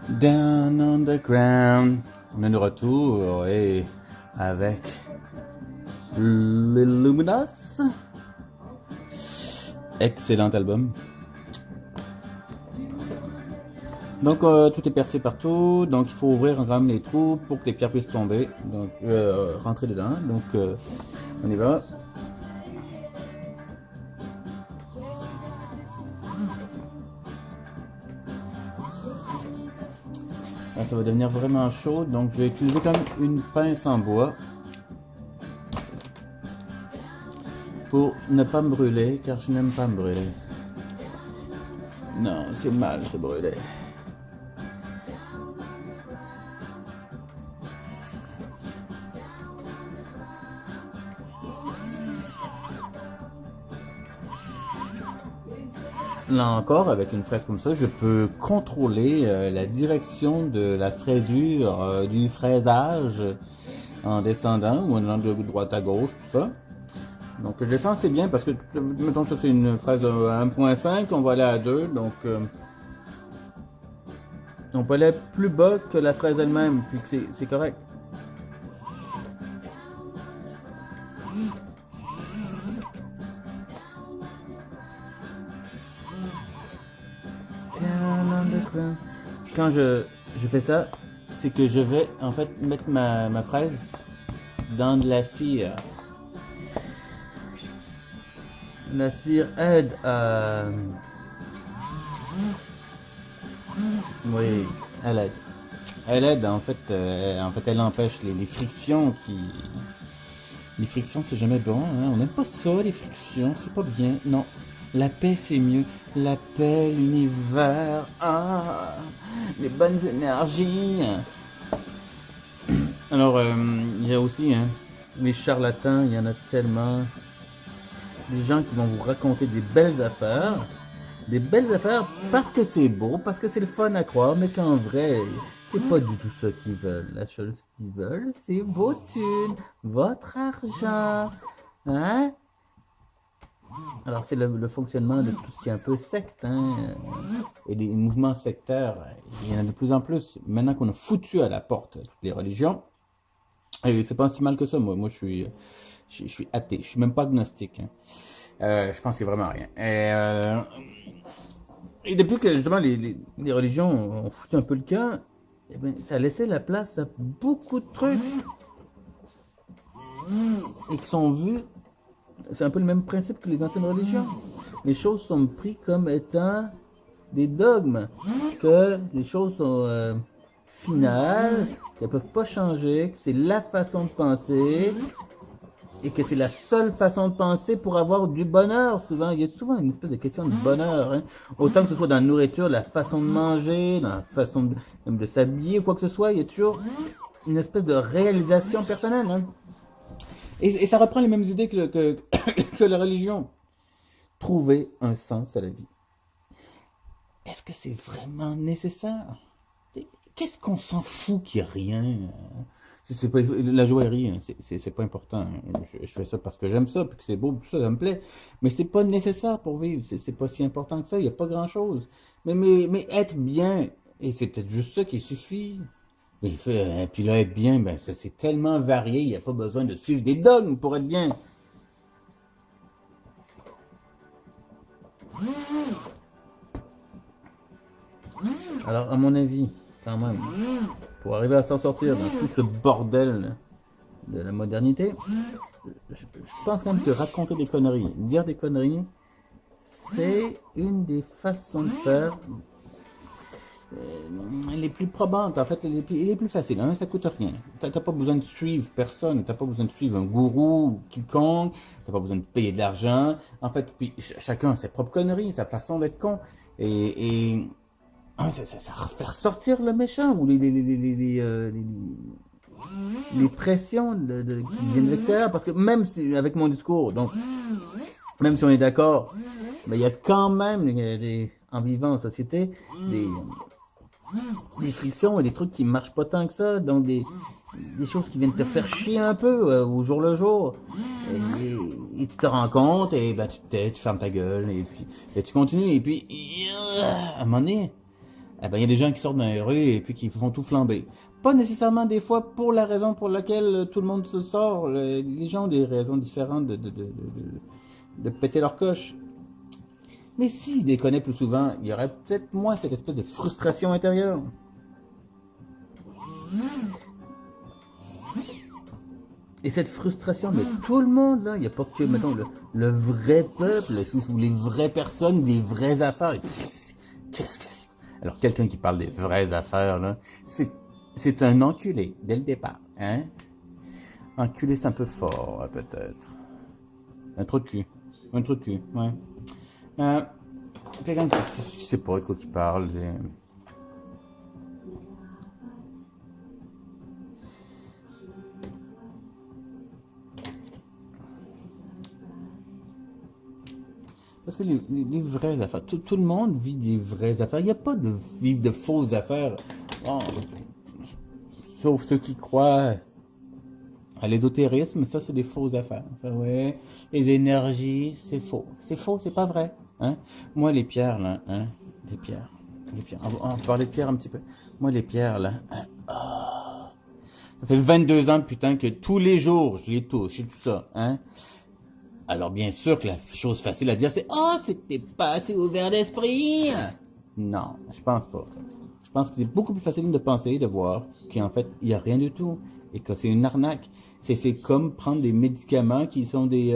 Down Underground. On est de retour et avec les Luminous. Excellent album. Donc tout est percé partout, donc il faut ouvrir quand même les trous pour que les pierres puissent tomber, donc rentrer dedans. Donc on y va. Là, ça va devenir vraiment chaud, donc je vais utiliser comme une pince en bois pour ne pas me brûler, car je n'aime pas me brûler. Non, c'est mal se brûler. Là encore, avec une fraise comme ça, je peux contrôler la direction de la fraisure, du fraisage, en descendant ou en allant de droite à gauche, tout ça. Donc je descends assez bien parce que, mettons que ça c'est une fraise de 1.5, on va aller à 2, donc on peut aller plus bas que la fraise elle-même, puis que c'est correct. Quand je fais ça, c'est que je vais en fait mettre ma fraise dans de la cire. La cire aide à... Oui, elle aide. Elle aide, en fait, elle empêche les frictions qui... Les frictions, c'est jamais bon, hein? On n'aime pas ça, les frictions, c'est pas bien. Non, la paix, c'est mieux. La paix, l'univers, ah, les bonnes énergies. Alors, il y a aussi, hein, les charlatans, il y en a tellement. Des gens qui vont vous raconter des belles affaires. Des belles affaires parce que c'est beau, parce que c'est le fun à croire, mais qu'en vrai, c'est pas du tout ça qu'ils veulent. La chose qu'ils veulent, c'est vos thunes, votre argent. Hein? Alors, c'est le fonctionnement de tout ce qui est un peu secte, hein? Et des mouvements sectaires, il y en a de plus en plus. Maintenant qu'on a foutu à la porte toutes les religions, et c'est pas si mal que ça, moi je suis athée, je suis même pas agnostique, hein. Je pense qu'il y a vraiment rien. Et depuis que justement les religions ont foutu un peu le camp, eh ben, ça a laissé la place à beaucoup de trucs et qui sont vus. C'est un peu le même principe que les anciennes religions. Les choses sont prises comme étant des dogmes, que les choses sont finales, qu'elles peuvent pas changer, que c'est la façon de penser et que c'est la seule façon de penser pour avoir du bonheur. Souvent, il y a souvent une espèce de question de bonheur, hein. Autant que ce soit dans la nourriture, la façon de manger, dans la façon de s'habiller, quoi que ce soit, il y a toujours une espèce de réalisation personnelle, hein. Et ça reprend les mêmes idées que la religion. Trouver un sens à la vie. Est-ce que c'est vraiment nécessaire? Qu'est-ce qu'on s'en fout qu'il n'y ait rien? C'est pas, la joaillerie, hein, c'est pas important. Je fais ça parce que j'aime ça, puis que c'est beau, puis ça me plaît. Mais c'est pas nécessaire pour vivre. C'est pas si important que ça. Il n'y a pas grand-chose. Mais être bien, et c'est peut-être juste ça qui suffit. Et puis là, être bien, ben, c'est tellement varié, il n'y a pas besoin de suivre des dogmes pour être bien. Alors, à mon avis, quand même, pour arriver à s'en sortir dans tout ce bordel de la modernité, je pense quand même que raconter des conneries, dire des conneries, c'est une des façons de faire les plus probantes, en fait, les plus faciles, hein, ça coûte rien. T'as pas besoin de suivre personne, t'as pas besoin de suivre un gourou quiconque, t'as pas besoin de payer de l'argent. En fait, puis chacun a ses propres conneries, sa façon d'être con. Et ça faire sortir le méchant ou les pressions qui viennent de l'extérieur. Parce que même si, avec mon discours, donc, même si on est d'accord, mais il y a quand même, en vivant en société, des frictions et des trucs qui marchent pas tant que ça, donc des choses qui viennent te faire chier un peu au jour le jour. Et tu te rends compte, et ben tu te tais, tu fermes ta gueule, et puis tu continues, et puis à un moment donné, eh ben, il y a des gens qui sortent dans les rues et puis qui font tout flamber. Pas nécessairement des fois pour la raison pour laquelle tout le monde se sort. Les gens ont des raisons différentes de péter leur coche. Mais s'ils déconnaient plus souvent, il y aurait peut-être moins cette espèce de frustration intérieure. Et cette frustration, mais tout le monde, là, il n'y a pas que, mettons, le vrai peuple, ou les vraies personnes, des vraies affaires. Qu'est-ce que c'est? Alors, quelqu'un qui parle des vraies affaires, là, c'est un enculé, dès le départ, hein? Enculé, c'est un peu fort, peut-être. Un trou de cul. Un trou de cul, ouais. Quelqu'un qui sait pas de quoi il parle. Parce que les vraies affaires, tout le monde vit des vraies affaires. Il n'y a pas de vivre de fausses affaires. Bon, sauf ceux qui croient à l'ésotérisme, ça c'est des fausses affaires. Ça, ouais. Les énergies, c'est faux. C'est faux, c'est pas vrai. Hein? Moi, les pierres, là, hein? Les pierres. On va parler de pierres un petit peu. Moi, les pierres, là. Hein? Oh. Ça fait 22 ans, putain, que tous les jours, je les touche et tout ça. Hein? Alors, bien sûr que la chose facile à dire, c'est « Oh, c'était pas assez ouvert d'esprit! » Non, je pense pas. Je pense que c'est beaucoup plus facile de penser, de voir qu'en fait, il n'y a rien du tout. Et que c'est une arnaque. C'est comme prendre des médicaments qui sont des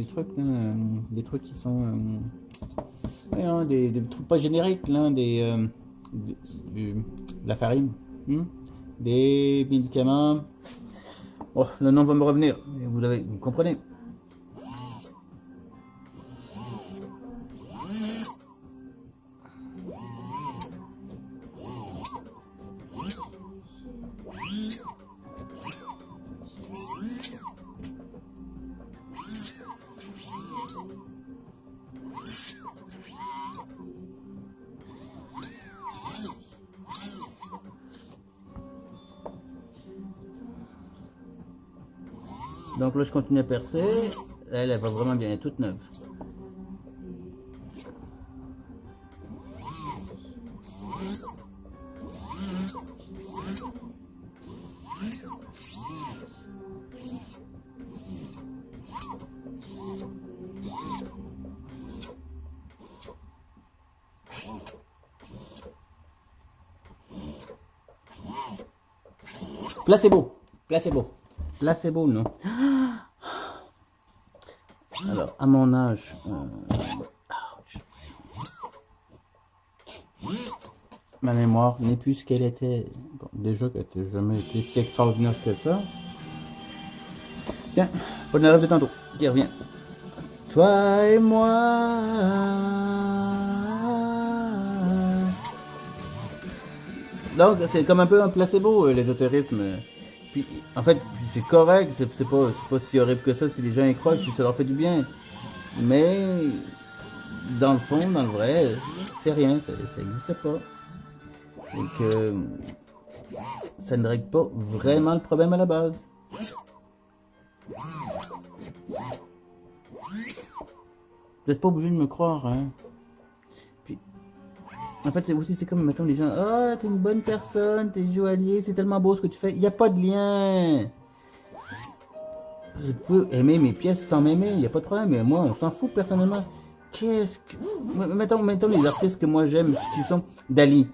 trucs, là, des trucs qui sont... des trucs pas génériques, là, de la farine. Des médicaments... Oh, le nom va me revenir. Vous comprenez? Donc là, je continue à percer. Elle va vraiment bien, elle est toute neuve. Placebo. Placebo, non. Alors, à mon âge... ma mémoire n'est plus ce qu'elle était. Bon, déjà qu'elle n'a jamais été si extraordinaire que ça. Tiens, pas de rêve de tantôt, qui revient. Toi et moi... Donc, c'est comme un peu un placebo, l'ésotérisme. Puis, en fait, c'est correct, c'est pas si horrible que ça si les gens y croient, si ça leur fait du bien. Mais, dans le fond, dans le vrai, c'est rien, ça n'existe pas. Et que ça ne règle pas vraiment le problème à la base. Vous n'êtes pas obligé de me croire, hein. Puis, en fait, c'est comme, mettons, les gens, ah, t'es une bonne personne, t'es joaillier, c'est tellement beau ce que tu fais. Il n'y a pas de lien. Je peux aimer mes pièces sans m'aimer, il n'y a pas de problème, mais moi, on s'en fout personnellement. Qu'est-ce que... Mettons les artistes que moi j'aime, qui sont Dali.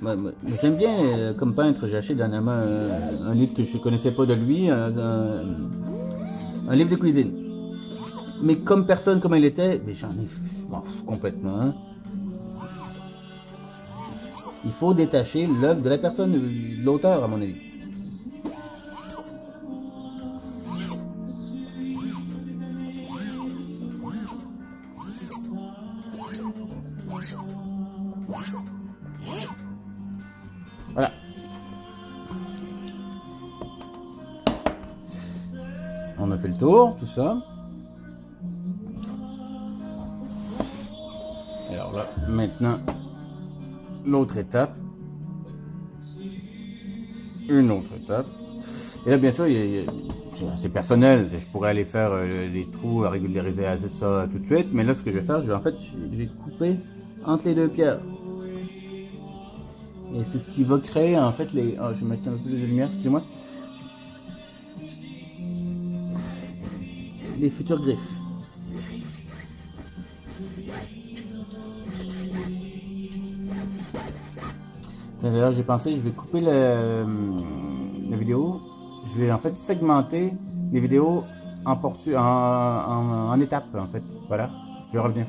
J'aime bien, comme peintre, j'ai acheté dernièrement un livre que je connaissais pas de lui, un livre de cuisine. Mais comme personne, comme elle était, j'en ai complètement. Hein. Il faut détacher l'œuvre de la personne, l'auteur, à mon avis. Voilà. On a fait le tour, tout ça. Alors là, maintenant, l'autre étape. Une autre étape. Et là, bien sûr, c'est personnel. Je pourrais aller faire les trous, régulariser ça tout de suite. Mais là, ce que je vais faire, en fait, j'ai coupé entre les deux pierres. Et c'est ce qui va créer en fait les... Oh, je vais mettre un peu plus de lumière, excusez-moi. Les futures griffes. D'ailleurs, j'ai pensé, je vais couper la vidéo. Je vais en fait segmenter les vidéos en étapes, en fait. Voilà, je vais revenir.